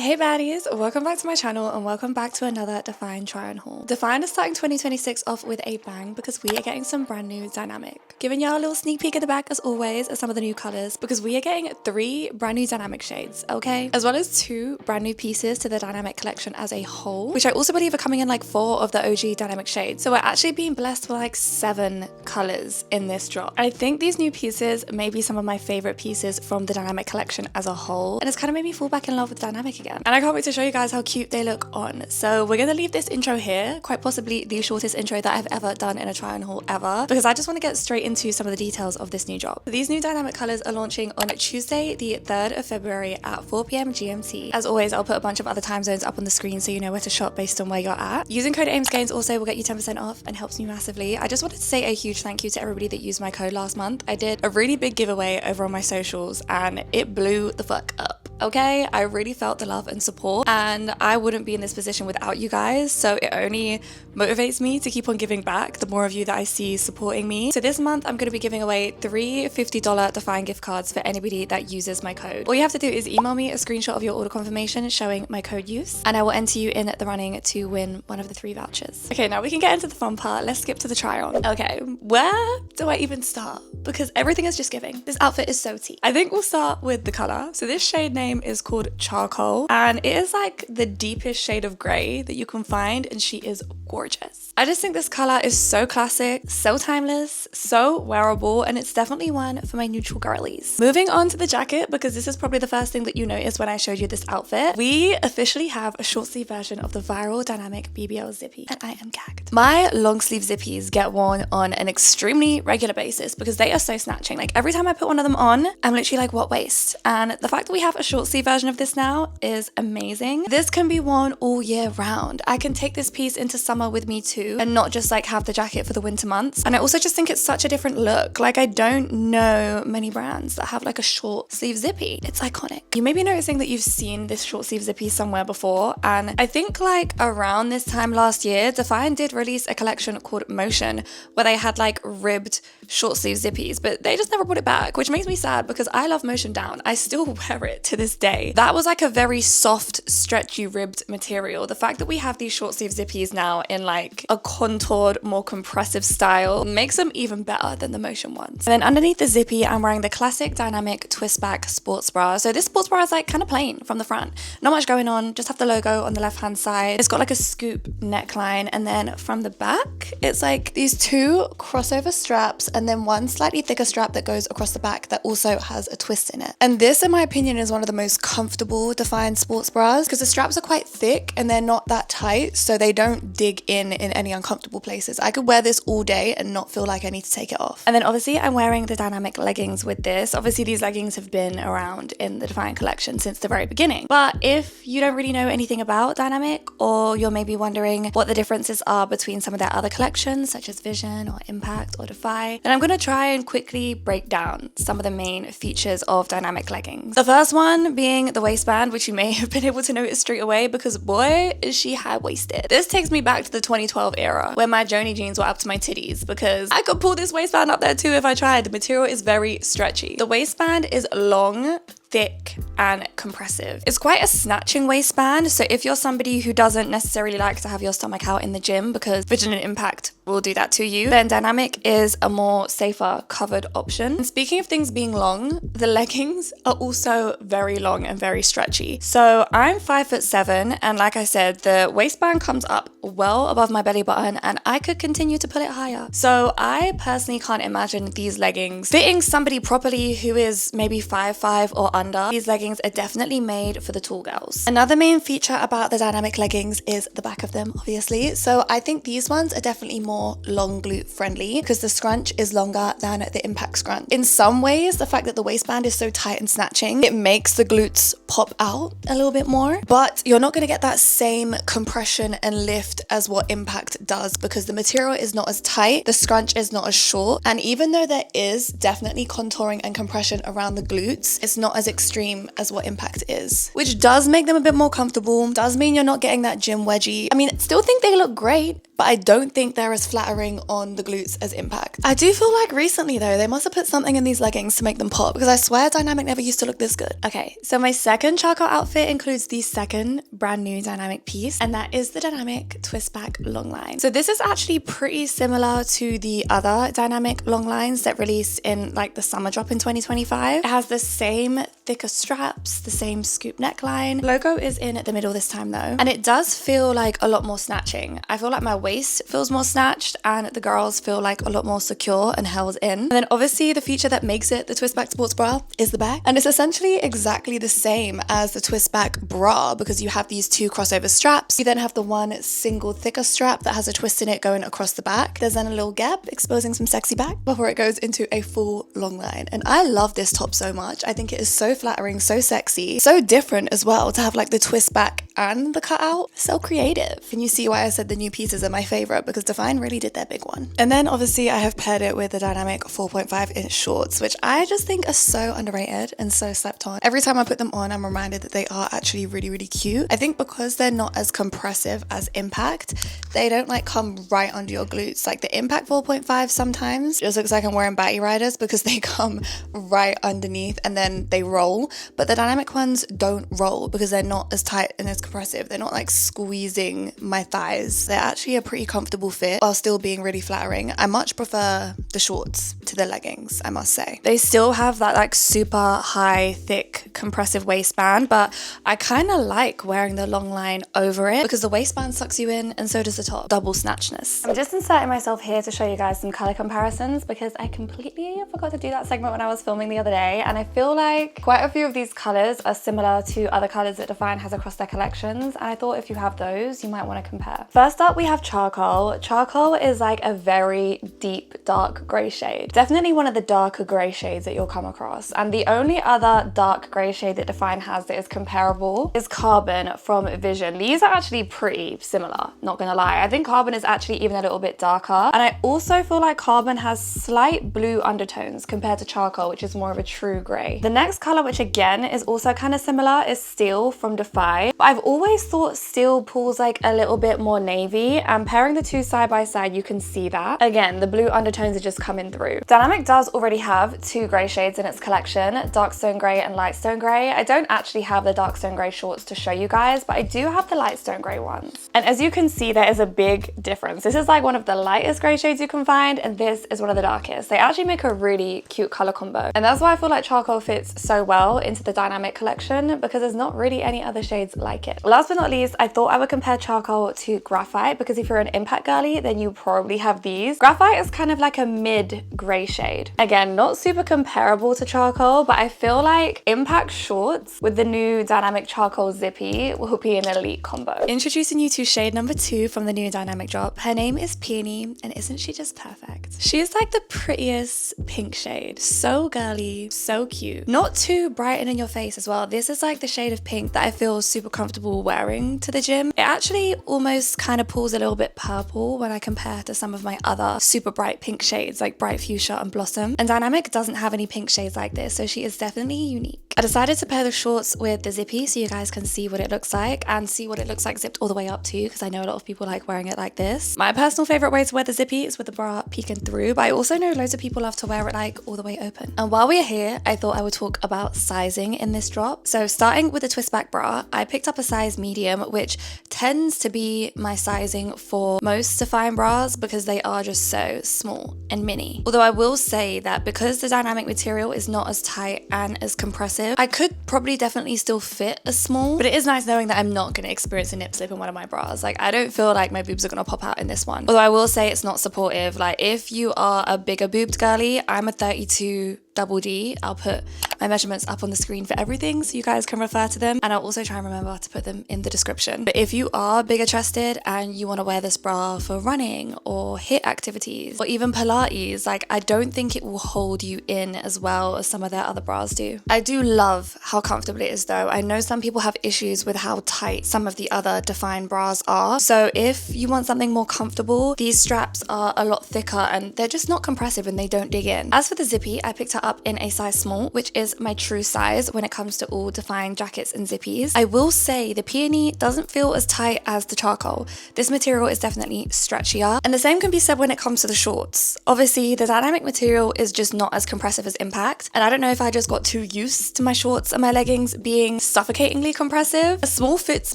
Hey baddies, welcome back to my channel and welcome back to another DFYNE try on haul. DFYNE is starting 2026 off with a bang because we are getting some brand new dynamic. Giving y'all a little sneak peek at the back as always of some of the new colors because we are getting 3 brand new dynamic shades, okay? As well as 2 brand new pieces to the dynamic collection as a whole, which I also believe are coming in like 4 of the OG dynamic shades. So we're actually being blessed with like 7 colors in this drop. I think these new pieces may be some of my favorite pieces from the dynamic collection as a whole, and it's kind of made me fall back in love with dynamic again. And I can't wait to show you guys how cute they look on. So we're gonna leave this intro here, quite possibly the shortest intro that I've ever done in a try on haul ever, because I just want to get straight into some of the details of this new drop. These new dynamic colors are launching on Tuesday, the 3rd of February at 4 p.m. GMT. As always, I'll put a bunch of other time zones up on the screen so you know where to shop based on where you're at. Using code AIMSGAINS also will get you 10% off and helps me massively. I just wanted to say a huge thank you to everybody that used my code last month. I did a really big giveaway over on my socials and it blew the fuck up. Okay, I really felt the love and support, and I wouldn't be in this position without you guys, so it only motivates me to keep on giving back the more of you that I see supporting me. So this month I'm going to be giving away 3 $50 DFYNE gift cards for anybody that uses my code. All you have to do is email me a screenshot of your order confirmation showing my code use, and I will enter you in the running to win one of the 3 vouchers. Okay, now we can get into the fun part. Let's skip to the try on. Okay, where do I even start? Because everything is just giving. This outfit is so tea. I think we'll start with the color. So this shade name is called Charcoal, and it is like the deepest shade of gray that you can find, and she is gorgeous. I just think this color is so classic, so timeless, so wearable, and it's definitely one for my neutral girlies. Moving on to the jacket, because this is probably the first thing that you noticed when I showed you this outfit. We officially have a short sleeve version of the viral dynamic BBL zippy, and I am gagged. My long sleeve zippies get worn on an extremely regular basis because they are so snatching. Like every time I put one of them on, I'm literally like, what waist? And the fact that we have a short sleeve version of this now is amazing. This can be worn all year round. I can take this piece into summer with me too and not just like have the jacket for the winter months. And I also just think it's such a different look. Like I don't know many brands that have like a short sleeve zippy. It's iconic. You may be noticing that you've seen this short sleeve zippy somewhere before, and I think like around this time last year DFYNE did release a collection called Motion where they had like ribbed short sleeve zippies, but they just never brought it back, which makes me sad because I love Motion down. I still wear it to this day. That was like a very soft, stretchy, ribbed material. The fact that we have these short sleeve zippies now in like a contoured, more compressive style makes them even better than the Motion ones. And then underneath the zippy, I'm wearing the classic dynamic twist back sports bra. So this sports bra is like kind of plain from the front. Not much going on, just have the logo on the left hand side. It's got like a scoop neckline, and then from the back, it's like these 2 crossover straps and then one slightly thicker strap that goes across the back that also has a twist in it. And this, in my opinion, is one of the most comfortable DFYNE sports bras because the straps are quite thick and they're not that tight, so they don't dig in any uncomfortable places. I could wear this all day and not feel like I need to take it off. And then obviously I'm wearing the dynamic leggings with this. Obviously these leggings have been around in the DFYNE collection since the very beginning, but if you don't really know anything about dynamic, or you're maybe wondering what the differences are between some of their other collections such as Vision or Impact or Defy, then I'm going to try and quickly break down some of the main features of dynamic leggings. The first one being the waistband, which you may have been able to notice straight away because boy is she high-waisted. This takes me back to the 2012 era where my Joni jeans were up to my titties because I could pull this waistband up there too if I tried. The material is very stretchy. The waistband is long, thick and compressive. It's quite a snatching waistband, so if you're somebody who doesn't necessarily like to have your stomach out in the gym because Vision and Impact will do that to you, then dynamic is a more safer covered option. And speaking of things being long, the leggings are also very long and very stretchy. So I'm 5'7", and like I said, the waistband comes up well above my belly button and I could continue to pull it higher. So I personally can't imagine these leggings fitting somebody properly who is maybe 5'5" or under. These leggings are definitely made for the tall girls. Another main feature about the dynamic leggings is the back of them, obviously. So I think these ones are definitely more long glute friendly because the scrunch is longer than the Impact scrunch. In some ways, the fact that the waistband is so tight and snatching, it makes the glutes pop out a little bit more, but you're not going to get that same compression and lift as what Impact does because the material is not as tight, the scrunch is not as short, and even though there is definitely contouring and compression around the glutes, it's not as extreme as what Impact is, which does make them a bit more comfortable, does mean you're not getting that gym wedgie. I mean, still think they look great, but I don't think they're as flattering on the glutes as Impact. I do feel like recently though, they must have put something in these leggings to make them pop, because I swear Dynamic never used to look this good. Okay, so my second charcoal outfit includes the second brand new Dynamic piece, and that is the Dynamic twist back long line. So this is actually pretty similar to the other Dynamic long lines that released in like the summer drop in 2025. It has the same thicker straps, the same scoop neckline. Logo is in at the middle this time though, and it does feel like a lot more snatching. I feel like my waist feels more snatched and the girls feel like a lot more secure and held in. And then obviously the feature that makes it the twist back sports bra is the back, and it's essentially exactly the same as the twist back bra because you have these two crossover straps. You then have the one single thicker strap that has a twist in it going across the back. There's then a little gap exposing some sexy back before it goes into a full long line. And I love this top so much. I think it is so flattering, so sexy, so different as well to have like the twist back and the cutout. So creative. Can you see why I said the new pieces are my favorite? Because DFYNE really did their big one. And then obviously I have paired it with the Dynamic 4.5 inch shorts, which I just think are so underrated and so slept on. Every time I put them on, I'm reminded that they are actually really, really cute. I think because they're not as compressive as Impact, they don't like come right under your glutes. Like the Impact 4.5 sometimes just looks like I'm wearing batty riders because they come right underneath and then they roll. But the Dynamic ones don't roll because they're not as tight and as compressive. They're not like squeezing my thighs. They're actually a pretty comfortable fit while still being really flattering. I much prefer the shorts to the leggings, I must say. They still have that like super high, thick, compressive waistband, but I kind of like wearing the long line over it because the waistband sucks you in and so does the top. Double snatchness. I'm just inserting myself here to show you guys some color comparisons because I completely forgot to do that segment when I was filming the other day, and I feel like quite a few of these colors are similar to other colors that DFYNE has across their collections, and I thought if you have those, you might want to compare. First up, we have charcoal. Charcoal is like a very deep, dark gray shade. Definitely one of the darker gray shades that you'll come across, and the only other dark gray shade that DFYNE has that is comparable is Carbon from Vision. These are actually pretty similar, not gonna lie. I think Carbon is actually even a little bit darker, and I also feel like Carbon has slight blue undertones compared to charcoal, which is more of a true gray. The next color, which again is also kind of similar, is Steel from DFYNE. But I've always thought Steel pulls like a little bit more navy, and pairing the two side by side, you can see that. Again, the blue undertones are just coming through. Dynamic does already have two gray shades in its collection, Dark Stone Gray and Light Stone Gray. I don't actually have the Dark Stone Gray shorts to show you guys, but I do have the Light Stone Gray ones. And as you can see, there is a big difference. This is like one of the lightest gray shades you can find, and this is one of the darkest. They actually make a really cute color combo. And that's why I feel like charcoal fits so well into the Dynamic collection, because there's not really any other shades like it. Last but not least, I thought I would compare charcoal to graphite, because if you're an Impact girly, then you probably have these. Graphite is kind of like a mid gray shade. Again, not super comparable to charcoal, but I feel like Impact shorts with the new Dynamic charcoal zippy will be an elite combo. Introducing you to shade number 2 from the new Dynamic drop. Her name is Peony, and isn't she just perfect? She is like the prettiest pink shade. So girly, so cute. Not too bright and in your face as well. This is like the shade of pink that I feel super comfortable wearing to the gym. It actually almost kind of pulls a little bit purple when I compare to some of my other super bright pink shades like Bright Fuchsia and Blossom. And Dynamic doesn't have any pink shades like this, so she is definitely unique. I decided to pair the shorts with the zippy so you guys can see what it looks like and see what it looks like zipped all the way up too, because I know a lot of people like wearing it like this. My personal favorite way to wear the zippy is with the bra peeking through, but I also know loads of people love to wear it like all the way open. And while we're here, I thought I would talk about sizing in this drop. So starting with the twist back bra, I picked up a size medium, which tends to be my sizing for most DFYNE bras because they are just so small and mini. Although I will say that because the Dynamic material is not as tight and as compressive, I could probably definitely still fit a small, but it is nice knowing that I'm not going to experience a nip slip in one of my bras. Like, I don't feel like my boobs are going to pop out in this one. Although I will say it's not supportive. Like, if you are a bigger boobed girly, I'm a 32 double D. I'll put my measurements up on the screen for everything so you guys can refer to them, and I'll also try and remember to put them in the description. But if you are bigger chested and you want to wear this bra for running or HIIT activities or even Pilates, like, I don't think it will hold you in as well as some of their other bras do. I do love how comfortable it is though. I know some people have issues with how tight some of the other DFYNE bras are, so if you want something more comfortable, these straps are a lot thicker and they're just not compressive and they don't dig in. As for the zippy, I picked it up up in a size small, which is my true size when it comes to all DFYNE jackets and zippies. I will say the peony doesn't feel as tight as the charcoal. This material is definitely stretchier, and the same can be said when it comes to the shorts. Obviously, the dynamic material is just not as compressive as Impact, and I don't know if I just got too used to my shorts and my leggings being suffocatingly compressive. A small fits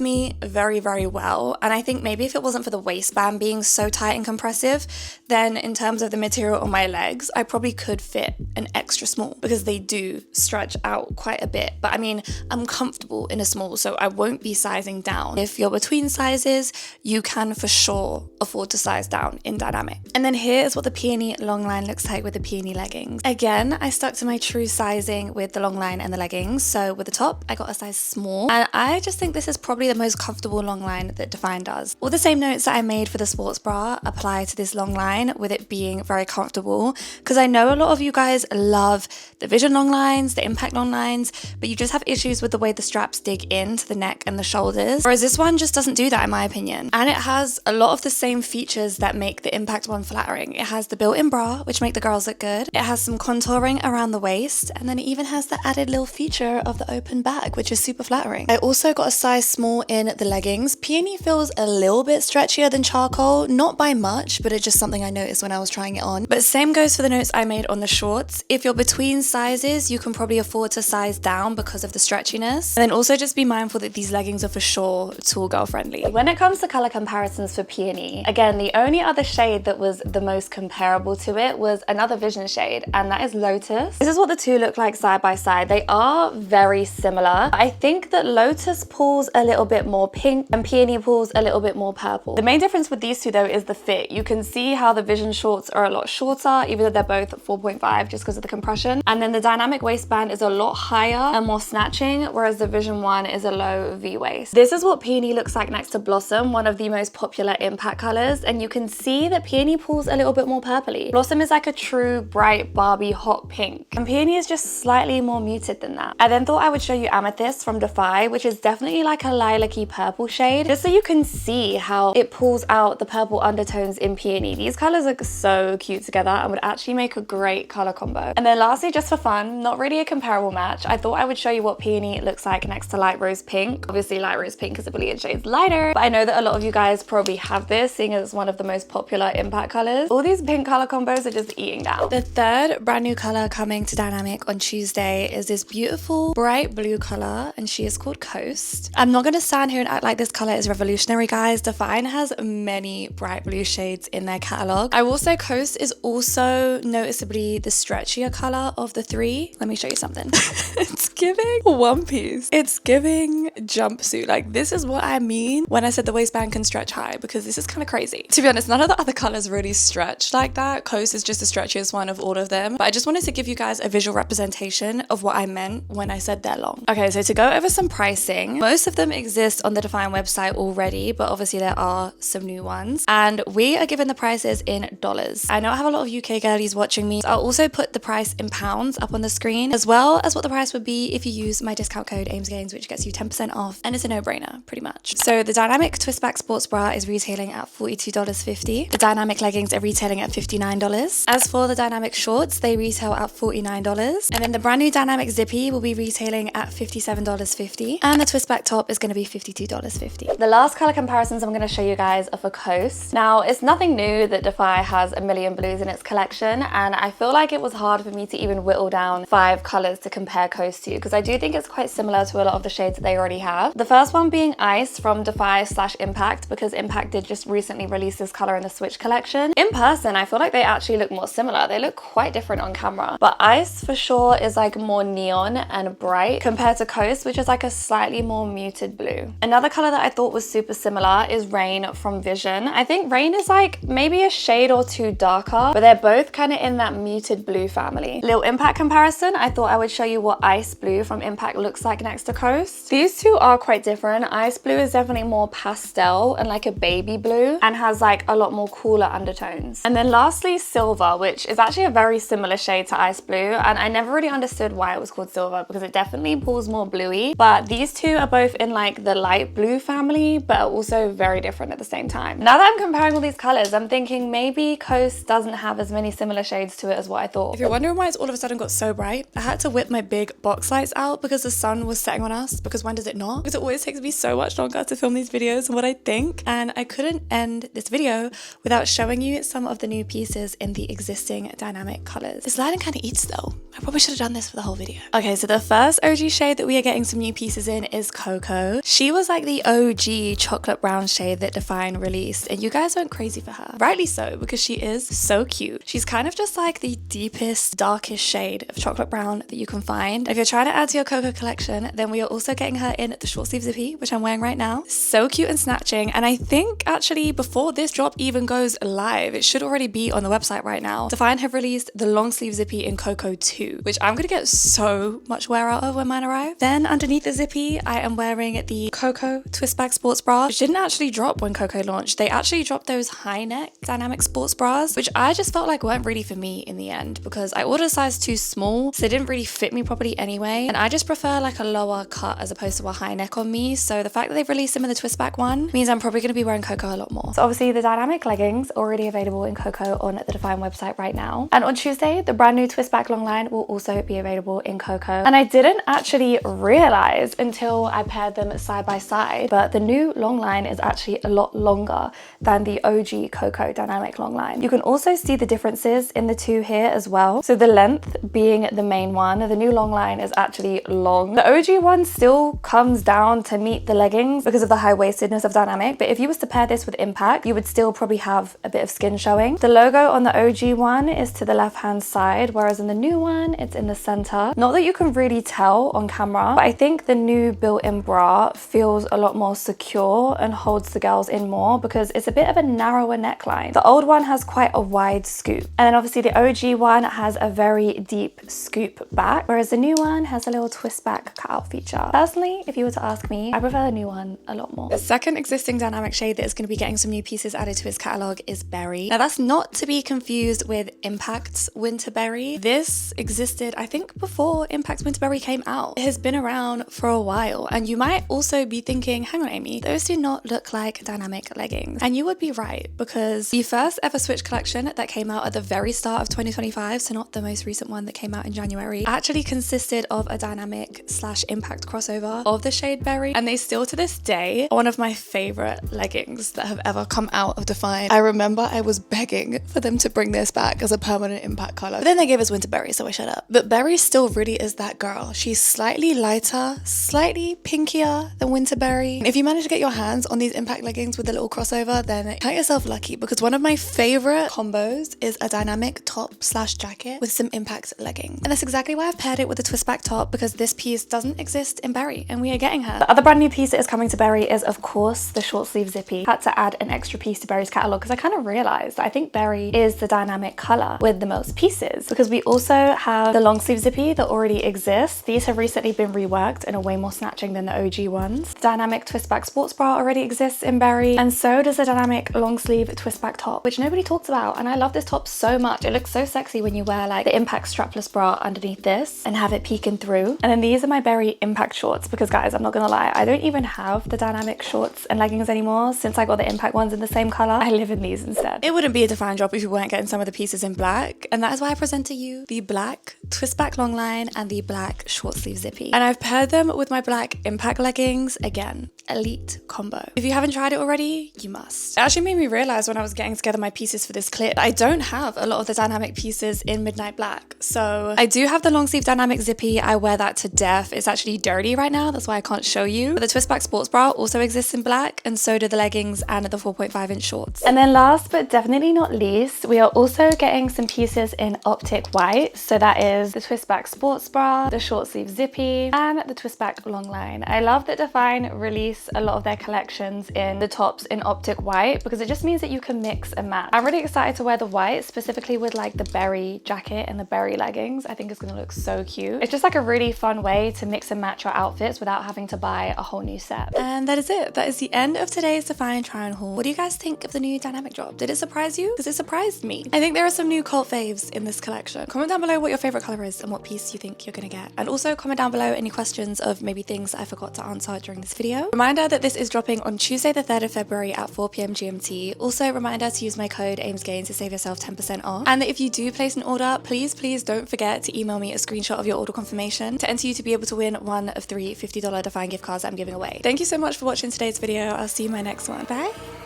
me very, very well, and I think maybe if it wasn't for the waistband being so tight and compressive, then in terms of the material on my legs, I probably could fit an extra small because they do stretch out quite a bit. But I mean, I'm comfortable in a small, so I won't be sizing down. If you're between sizes, you can for sure afford to size down in dynamic. And then here is what the peony long line looks like with the peony leggings. Again, I stuck to my true sizing with the long line and the leggings. So with the top, I got a size small, and I just think this is probably the most comfortable long line that DFYNE does. All the same notes that I made for the sports bra apply to this long line, with it being very comfortable, because I know a lot of you guys love the Vision long lines, the Impact long lines, but you just have issues with the way the straps dig into the neck and the shoulders, whereas this one just doesn't do that in my opinion. And it has a lot of the same features that make the Impact one flattering. It has the built-in bra, which make the girls look good. It has some contouring around the waist, and then it even has the added little feature of the open bag, which is super flattering. I also got a size small in the leggings. Peony feels a little bit stretchier than charcoal, not by much, but it's just something I noticed when I was trying it on. But same goes for the notes I made on the shorts. If you're between sizes, you can probably afford to size down because of the stretchiness. And then also just be mindful that these leggings are for sure tall girl friendly. When it comes to color comparisons for peony, again, the only other shade that was the most comparable to it was another Vision shade, and that is Lotus. This is what the two look like side by side. They are very similar. I think that Lotus pulls a little bit more pink and peony pulls a little bit more purple. The main difference with these two though is the fit. You can see how the Vision shorts are a lot shorter, even though they're both 4.5 just because of the compression. And then the dynamic waistband is a lot higher and more snatching, whereas the Vision one is a low V-waist. This is what peony looks like next to Blossom, one of the most popular Impact colors, and you can see that peony pulls a little bit more purpley. Blossom is like a true bright Barbie hot pink, and peony is just slightly more muted than that. I then thought I would show you Amethyst from DFYNE, which is definitely like a lilac-y purple shade, just so you can see how it pulls out the purple undertones in peony. These colors look so cute together and would actually make a great color combo. And then lastly, just for fun, not really a comparable match, I thought I would show you what peony looks like next to light rose pink. Obviously light rose pink is a billion shades lighter, but I know that a lot of you guys probably have this, seeing as it's one of the most popular Impact colors. All these pink color combos are just eating down. The third brand new color coming to dynamic on Tuesday is this beautiful bright blue color, and she is called Coast. I'm not gonna stand here and act like this color is revolutionary, guys. DFYNE has many bright blue shades in their catalog. I will say Coast is also noticeably the stretchier color of the three. Let me show you something. It's giving One Piece. It's giving jumpsuit. Like, this is what I mean when I said the waistband can stretch high, because this is kind of crazy. To be honest, none of the other colors really stretch like that. Coast is just the stretchiest one of all of them, but I just wanted to give you guys a visual representation of what I meant when I said they're long. Okay, so to go over some pricing, most of them exist on the DFYNE website already, but obviously there are some new ones, and we are given the prices in dollars. I know I have a lot of UK girlies watching me, so I'll also put the price in pounds up on the screen, as well as what the price would be if you use my discount code AIMSGAINS, which gets you 10% off, and it's a no-brainer pretty much. So the dynamic twist back sports bra is retailing at $42.50. The dynamic leggings are retailing at $59. As for the dynamic shorts, they retail at $49, and then the brand new dynamic zippy will be retailing at $57.50, and the twist back top is going to be $52.50. The last color comparisons I'm going to show you guys are for Coast. Now, it's nothing new that DFYNE has a million blues in its collection, and I feel like it was hard for me to even whittle down 5 colors to compare Coast to, because I do think it's quite similar to a lot of the shades that they already have. The first one being Ice from DFYNE/Impact, because Impact did just recently release this color in the Switch collection. In person, I feel like they actually look more similar. They look quite different on camera, but Ice for sure is like more neon and bright compared to Coast, which is like a slightly more muted blue. Another color that I thought was super similar is Rain from Vision. I think Rain is like maybe a shade or two darker, but they're both kind of in that muted blue family. Little Impact comparison, I thought I would show you what Ice Blue from Impact looks like next to Coast. These two are quite different. Ice Blue is definitely more pastel and like a baby blue, and has like a lot more cooler undertones. And then lastly, Silver, which is actually a very similar shade to Ice Blue, and I never really understood why it was called Silver, because it definitely pulls more bluey, but these two are both in like the light blue family, but are also very different at the same time. Now that I'm comparing all these colors, I'm thinking maybe Coast doesn't have as many similar shades to it as what I thought. If you're wondering wondering why it's all of a sudden got so bright? I had to whip my big box lights out because the sun was setting on us, because when does it not? Because it always takes me so much longer to film these videos and what I think, and I couldn't end this video without showing you some of the new pieces in the existing dynamic colors. This lighting kind of eats though. I probably should have done this for the whole video. Okay, so the first OG shade that we are getting some new pieces in is Cocoa. She was like the OG chocolate brown shade that DFYNE released, and you guys went crazy for her. Rightly so, because she is so cute. She's kind of just like the deepest, darkest shade of chocolate brown that you can find. If you're trying to add to your Cocoa collection, then we are also getting her in the short sleeve zippy, which I'm wearing right now. So cute and snatching, and I think actually before this drop even goes live, it should already be on the website right now. DFYNE have released the long sleeve zippy in Cocoa 2, which I'm gonna get so much wear out of when mine arrive. Then underneath the zippy, I am wearing the Cocoa twist back sports bra, which didn't actually drop when Cocoa launched. They actually dropped those high neck dynamic sports bras, which I just felt like weren't really for me in the end, because I ordered a size too small, so they didn't really fit me properly anyway, and I just prefer like a lower cut as opposed to a high neck on me. So the fact that they've released them in the twist back one means I'm probably going to be wearing Cocoa a lot more. So obviously the dynamic leggings are already available in Cocoa on the DFYNE website right now, and on Tuesday the brand new twist back long line will also be available in Cocoa. And I didn't actually realize until I paired them side by side, but the new long line is actually a lot longer than the OG Cocoa dynamic long line. You can also see the differences in the two here as well. So the length being the main one, the new long line is actually long. The OG one still comes down to meet the leggings because of the high waistedness of dynamic, but if you was to pair this with Impact, you would still probably have a bit of skin showing. The logo on the OG one is to the left hand side, whereas in the new one it's in the center. Not that you can really tell on camera, but I think the new built-in bra feels a lot more secure and holds the girls in more because it's a bit of a narrower neckline. The old one has quite a wide scoop, and then obviously the OG one has a very deep scoop back, whereas the new one has a little twist back cutout feature. Personally, if you were to ask me, I prefer the new one a lot more. The second existing dynamic shade that is going to be getting some new pieces added to its catalog is Berry. Now that's not to be confused with Impact's Winter Berry. This existed, I think, before Impact's Winter Berry came out. It has been around for a while, and you might also be thinking, hang on Amy, those do not look like dynamic leggings. And you would be right, because the first ever Switch collection that came out at the very start of 2025, so not the most recent one that came out in January, actually consisted of a dynamic slash Impact crossover of the shade Berry, and they still to this day are one of my favorite leggings that have ever come out of DFYNE. I remember I was begging for them to bring this back as a permanent Impact color, but then they gave us Winter Berry, so I shut up. But Berry still really is that girl. She's slightly lighter, slightly pinkier than Winter Berry. If you manage to get your hands on these Impact leggings with a little crossover, then count yourself lucky, because one of my favorite combos is a dynamic top slash jacket with some Impact leggings. And that's exactly why I've paired it with a twist back top, because this piece doesn't exist in Berry and we are getting her. The other brand new piece that is coming to Berry is of course the short sleeve zippy. Had to add an extra piece to Berry's catalog because I kind of realized I think Berry is the dynamic color with the most pieces, because we also have the long sleeve zippy that already exists. These have recently been reworked and are way more snatching than the OG ones. Dynamic twist back sports bra already exists in Berry, and so does the dynamic long sleeve twist back top, which nobody talks about, and I love this top so much. It looks so sexy when you wear like the Impact strapless bra underneath this and have it peeking through. And then these are my Berry Impact shorts, because guys, I'm not gonna lie, I don't even have the dynamic shorts and leggings anymore since I got the Impact ones in the same color. I live in these instead. It wouldn't be a DFYNE drop if you weren't getting some of the pieces in black, and that is why I present to you the black twist back long line and the black short sleeve zippy, and I've paired them with my black Impact leggings. Again, elite combo. If you haven't tried it already, you must. It actually made me realize when I was getting together my pieces for this clip, I don't have a lot of the dynamic pieces in midnight black. So I do have the long sleeve dynamic zippy. I wear that to death. It's actually dirty right now, that's why I can't show you. But the twist back sports bra also exists in black, and so do the leggings and the 4.5-inch shorts. And then last but definitely not least, we are also getting some pieces in optic white. So that is the twist back sports bra, the short sleeve zippy, and the twist back long line. I love that DFYNE release a lot of their collections in the tops in optic white, because it just means that you can mix and match. I'm really excited to wear the white, specifically with like the Berry jacket and the Berry leggings. I think it's gonna look so cute. It's just like a really fun way to mix and match your outfits without having to buy a whole new set. And that is it. That is the end of today's DFYNE try on haul. What do you guys think of the new dynamic drop? Did it surprise you? Because it surprised me. I think there are some new cult faves in this collection. Comment down below what your favorite color is and what piece you think you're gonna get. And also comment down below any questions of maybe things I forgot to answer during this video. Reminder that this is dropping on Tuesday the 3rd of February at 4 p.m. GMT. Also, reminder to use my code AIMSGAINS to save yourself 10% off. And if you do place an order, please don't forget to email me a screenshot of your order confirmation to enter you to be able to win one of 3 $50 DFYNE gift cards that I'm giving away. Thank you so much for watching today's video. I'll see you in my next one. Bye!